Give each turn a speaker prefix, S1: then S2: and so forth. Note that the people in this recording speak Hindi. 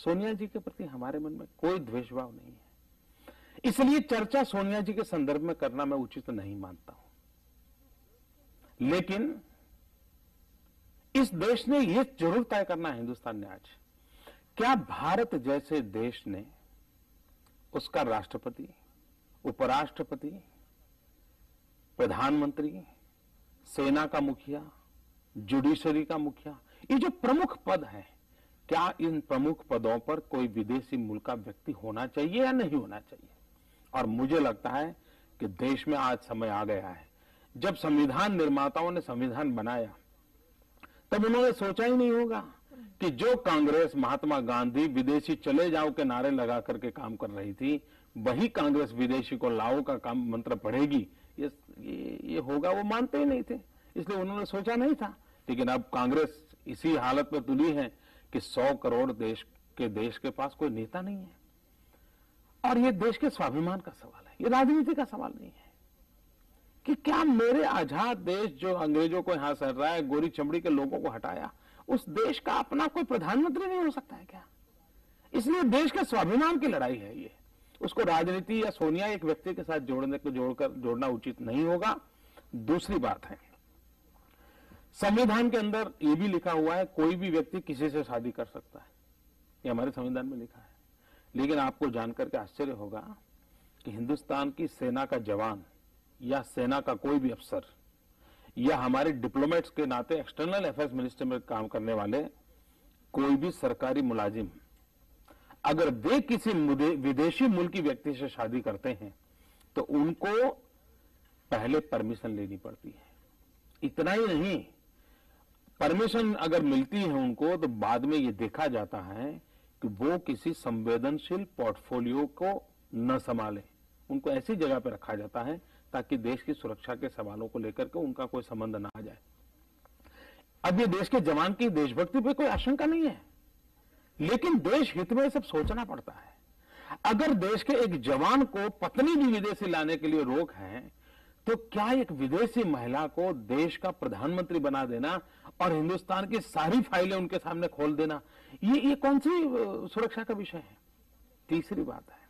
S1: सोनिया जी के प्रति हमारे मन में कोई द्वेष भाव नहीं है, इसलिए चर्चा सोनिया जी के संदर्भ में करना मैं उचित नहीं मानता हूं। लेकिन इस देश ने यह जरूर तय करना है, हिंदुस्तान ने आज, क्या भारत जैसे देश ने उसका राष्ट्रपति, उपराष्ट्रपति, प्रधानमंत्री, सेना का मुखिया, जुडिशरी का मुखिया, ये जो प्रमुख पद हैं, क्या इन प्रमुख पदों पर कोई विदेशी मूल का व्यक्ति होना चाहिए या नहीं होना चाहिए? और मुझे लगता है कि देश में आज समय आ गया है। जब संविधान निर्माताओं ने संविधान बनाया तब उन्होंने सोचा ही नहीं होगा कि जो कांग्रेस महात्मा गांधी विदेशी चले जाओ के नारे लगा करके काम कर रही थी, वही कांग्रेस विदेशी को लाओ का काम मंत्र पढ़ेगी, ये होगा, वो मानते ही नहीं थे, इसलिए उन्होंने सोचा नहीं था। लेकिन अब कांग्रेस इसी हालत में तुली है कि 100 करोड़ देश के पास कोई नेता नहीं है। और ये देश के स्वाभिमान का सवाल है, ये राजनीति का सवाल नहीं है कि क्या मेरे आजाद देश जो अंग्रेजों को यहां सर रहा है, गोरी चमड़ी के लोगों को हटाया, उस देश का अपना कोई प्रधानमंत्री नहीं हो सकता है क्या? इसलिए देश के स्वाभिमान की लड़ाई है ये, उसको राजनीति या सोनिया एक व्यक्ति के साथ जोड़ना उचित नहीं होगा। दूसरी बात है, संविधान के अंदर यह भी लिखा हुआ है कोई भी व्यक्ति किसी से शादी कर सकता है, ये हमारे संविधान में लिखा है। लेकिन आपको जानकर के आश्चर्य होगा कि हिंदुस्तान की सेना का जवान या सेना का कोई भी अफसर या हमारे डिप्लोमेट्स के नाते एक्सटर्नल अफेयर्स मिनिस्टर में काम करने वाले कोई भी सरकारी मुलाजिम, अगर वे किसी विदेशी मुल्क की व्यक्ति से शादी करते हैं तो उनको पहले परमिशन लेनी पड़ती है। इतना ही नहीं, परमिशन अगर मिलती है उनको तो बाद में ये देखा जाता है कि वो किसी संवेदनशील पोर्टफोलियो को न संभाले, उनको ऐसी जगह पर रखा जाता है ताकि देश की सुरक्षा के सवालों को लेकर के उनका कोई संबंध ना आ जाए। अब ये देश के जवान की देशभक्ति पे कोई आशंका नहीं है, लेकिन देश हित में सब सोचना पड़ता है। अगर देश के एक जवान को पत्नी भी विदेशी लाने के लिए रोक है, तो क्या एक विदेशी महिला को देश का प्रधानमंत्री बना देना और हिंदुस्तान की सारी फाइलें उनके सामने खोल देना, ये कौन सी सुरक्षा का विषय है? तीसरी बात है,